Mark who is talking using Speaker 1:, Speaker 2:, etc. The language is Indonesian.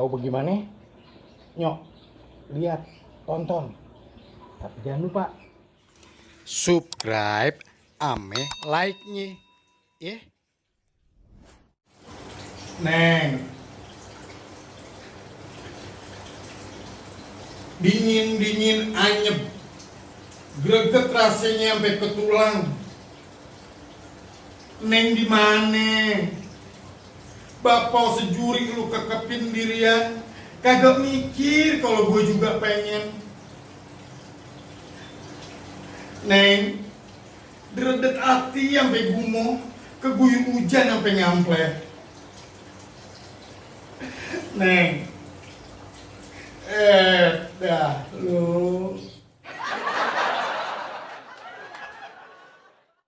Speaker 1: Tahu bagaimana? Nyok, lihat, tonton. Tapi jangan lupa subscribe ame like-nya. Ya. Neng. Dingin-dingin anyep. Greget rasanya sampai ke tulang. Neng di mana? Bapak sejuri lu kekepin dirian. Kagak mikir kalau gue juga pengen. Neng, deredet hati sampai gumoh, keguyur hujan sampai ngampleh. Neng, dah lu.